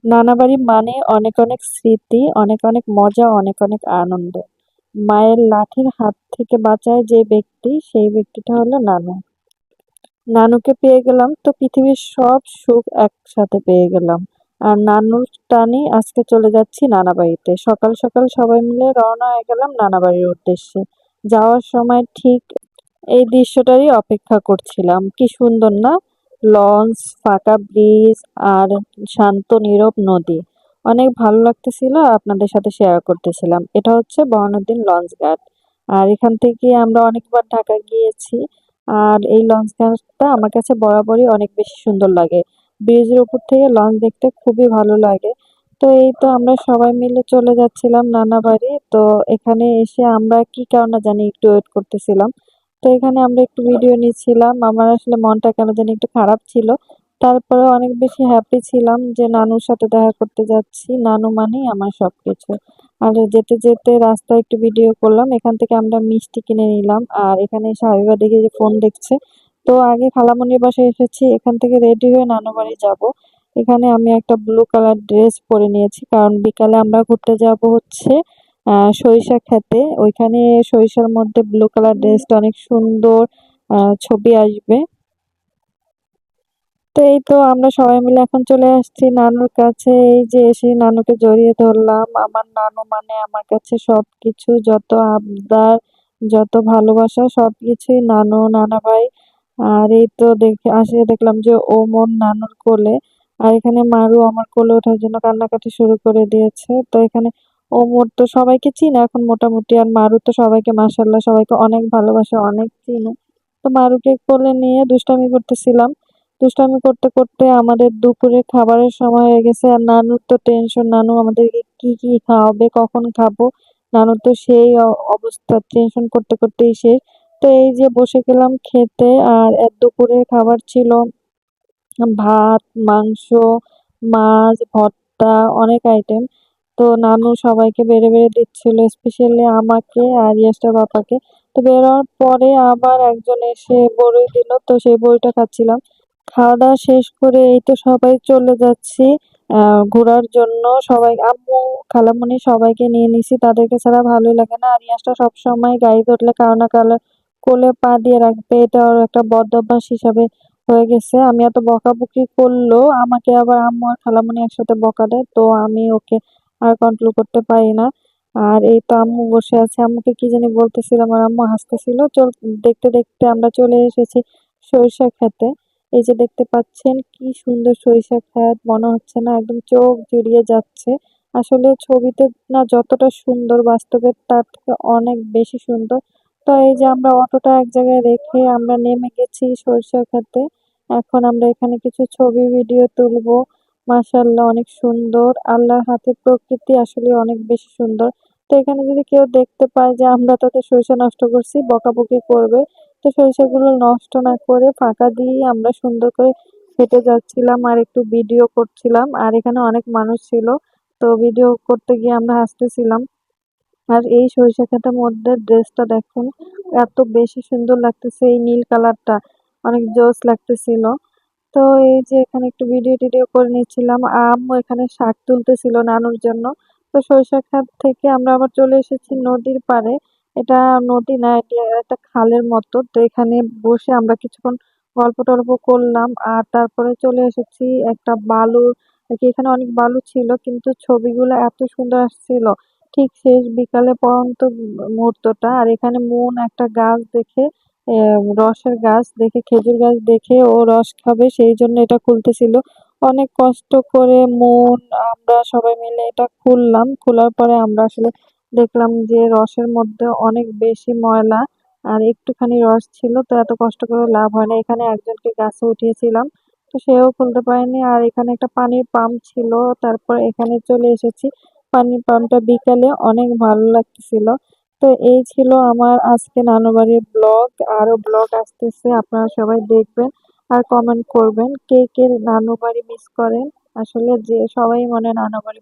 নানাবাড়ি মানে অনেক অনেক স্মৃতি, অনেক অনেক মজা, অনেক অনেক আনন্দ। মায়ের লাঠির হাত থেকে বাঁচায় যে ব্যক্তি, সেই ব্যক্তিটা হলো নানু। নানুকে পেয়ে গেলাম তো পৃথিবীর সব সুখ একসাথে পেয়ে গেলাম। আর নানুর টানে আজকে চলে যাচ্ছি নানা বাড়িতে। সকাল সকাল সবাই মিলে রওনা হয়ে গেলাম নানা বাড়ির উদ্দেশ্যে। যাওয়ার সময় ঠিক এই দৃশ্যটারই অপেক্ষা করছিলাম। কি সুন্দর না? লঞ্চ, ফাঁকা ব্রিজ আর শান্ত নীরব নদী। অনেক ভালো লাগতেছিল, আপনাদের সাথে শেয়ার করতেছিলাম। এটা হচ্ছে বরণুদ্দিন লঞ্চ ঘাট। আর এখান থেকে আমরা অনেকবার ঢাকা গিয়েছি। আর এই লঞ্চ ঘাটটা আমার কাছে বরাবরই অনেক বেশি সুন্দর লাগে। ব্রিজের উপর থেকে লঞ্চ দেখতে খুবই ভালো লাগে। তো এই তো আমরা সবাই মিলে চলে যাচ্ছিলাম নানা বাড়ি। তো এখানে এসে আমরা কি কারণে জানি একটু ওয়েট করতেছিলাম। তো এখানে আমরা একটু ভিডিও নিচ্ছিলাম। আমার আসলে মনটা কেন জানি একটু খারাপ ছিল। তারপরেও অনেক বেশি হ্যাপি ছিলাম যে নানুর সাথে দেখা করতে যাচ্ছি। নানু মানেই আমার সবকিছু। আর যেতে যেতে রাস্তায় একটু ভিডিও করলাম। এখান থেকে আমরা মিষ্টি কিনে নিলাম। আর এখানে এসে হাবিবা দেখি যে ফোন দেখছে। তো আগে খালামণির বাসায় এসেছি। এখান থেকে রেডি হয়ে নানু বাড়ি যাব। এখানে আমি একটা ব্লু কালার ড্রেস পরে নিয়েছি। কারণ বিকালে আমরা ঘুরতে যাব হচ্ছে সরিষা ক্ষেতে। ওইখানে সরিষার মধ্যে ব্লু কালার ড্রেসটা অনেক সুন্দর ছবি আসবে। তো এই তো আমরা সবাই মিলে এখন চলে আসছি নানুর কাছে। এই যে এসে নানুকে জড়িয়ে ধরলাম। আমার নানু মানে আমার কাছে সবকিছু, যত আবদার, যত ভালোবাসা সবকিছুই নানু, নানা ভাই। আর এই তো দেখে আসে দেখলাম যে ও মোর নানুর কোলে। আর এখানে মারু আমার কোলে ওঠার জন্য কান্নাকাটি শুরু করে দিয়েছে। তো এখানে ও মোর তো সবাইকে চিনে এখন মোটামুটি, আর মারু তো সবাইকে মাশাআল্লাহ সবাইকে অনেক ভালোবাসে, অনেক চিনে। তো মারুকে কোলে নিয়ে দুষ্টামি করতেছিলাম। দুষ্টামি করতে করতে আমাদের দুপুরে খাবারের সময় হয়ে গেছে। আর নানুর তো টেনশন, নানু আমাদেরকে কি কি খাওয়াবে, কখন খাবো। নানুর তো সেই অবস্থা, টেনশন করতে করতেই শেষ। তো এই যে বসে গেলাম খেতে। আর দুপুরের খাবার ছিল ভাত, মাংস, মাছ, ভর্তা, অনেক আইটেম। তো নানু সবাইকে বেড়ে বেড়ে দিচ্ছিল, স্পেশালি আমাকে আর ইয়াসটার বাবাকে। তো বেরোনোর পরে আবার একজন এসে বড়ই দিল, তো সেই বড়িটা খাচ্ছিলাম। খাওয়া দাওয়া শেষ করে এই তো সবাই চলে যাচ্ছি ঘোরার জন্য। সবাই আম্মু, খালামণি সবাইকে নিয়ে নিছি, তাদেরকে ছাড়া ভালোই লাগে না। আর ইয়াসটা সবসময় গাড়ি ধরলে কারো না কারো কোলে পা দিয়ে রাখবে, এটা ওর একটা বদ অভ্যাস হিসাবে হয়ে গেছে। আমি এত বকাবকি করলেও আমাকে আবার আম্মু আর খালামণি একসাথে বকা দেয়, তো আমি ওকে আর কন্ট্রোল করতে পারি না। আর এই তো আম্মু বসে আছে, আম্মুকে কি জানি বলতেছিলাম আর আম্মু হাসতেছিল। চল, দেখতে দেখতে আমরা চলে এসেছি সরিষা ক্ষেতে। এই যে দেখতে পাচ্ছেন কি সুন্দর সরিষা ক্ষেত, মনে হচ্ছে না একদম চোখ জুড়িয়ে যাচ্ছে। আসলে ছবিতে না যতটা সুন্দর, বাস্তবে তার থেকে অনেক বেশি সুন্দর। তো এই যে আমরা অটোটা এক জায়গায় রেখে আমরা নেমে গেছি সরিষা ক্ষেতে। এখন আমরা এখানে কিছু ছবি ভিডিও তুলবো। মাশাআল্লাহ অনেক সুন্দর, আল্লাহর হাতে প্রকৃতি আসলে অনেক বেশি সুন্দর। তো এখানে যদি কেউ দেখতে পায় যে আমরা তাদের সরিষা নষ্ট করছি, বকাবকি করবে। তো সরিষাগুলো নষ্ট না করে ফাঁকা দিয়ে আমরা সুন্দর করে হেঁটে যাচ্ছিলাম আর একটু ভিডিও করছিলাম। আর এখানে অনেক মানুষ ছিল, তো ভিডিও করতে গিয়ে আমরা হাসতেছিলাম। আর এই সরিষা ক্ষেতের মধ্যে ড্রেসটা দেখুন, এত বেশি সুন্দর লাগতেছে, এই নীল কালারটা অনেক জোস লাগতেছিল। তো এই যে এখানে একটু ভিডিও টিডিও করে নিচ্ছিলাম। আম্মু এখানে শাক তুলতেছিল নানুর জন্য। তো সরিষা ক্ষেত থেকে আমরা আবার চলে এসেছি নদীর পাড়ে। এটা নদী না, এটি একটা খালের মতো। তো এখানে বসে আমরা কিছুক্ষণ গল্প টল্প করলাম। আর তারপরে চলে এসেছি একটা বালু, আর কি এখানে অনেক বালু ছিল, কিন্তু ছবিগুলো এত সুন্দর আসছিল ঠিক শেষ বিকালে পড়ন্ত মুহূর্তটা। আর এখানে একটা গাছ দেখে, রসের গাছ দেখে, খেজুর গাছ দেখে ও রস খাবে সেই জন্য এটা খুলতেছিল। অনেক কষ্ট করে আমরা সবাই মিলে এটা খুললাম। খোলার পরে আমরা আসলে দেখলাম যে রসের মধ্যে অনেক বেশি ময়লা আর একটুখানি রস ছিল, তো এত কষ্ট করে লাভ হয় না। এখানে একজনকে গাছে উঠিয়েছিলাম, তো সেও খুলতে পারেনি। আর এখানে একটা পানির পাম্প ছিল, তারপর এখানে চলে এসেছি। পানির পাম্পটা বিকালে অনেক ভালো লাগতেছিল। তো এই ছিল আমার আজকে নানু বাড়ির ব্লগ। আরো ব্লগ আসতেছে, আপনারা সবাই দেখবেন আর কমেন্ট করবেন কে কে নানু বাড়ি মিস করেন। আসলে যে সবাই মনে নানু বাড়ি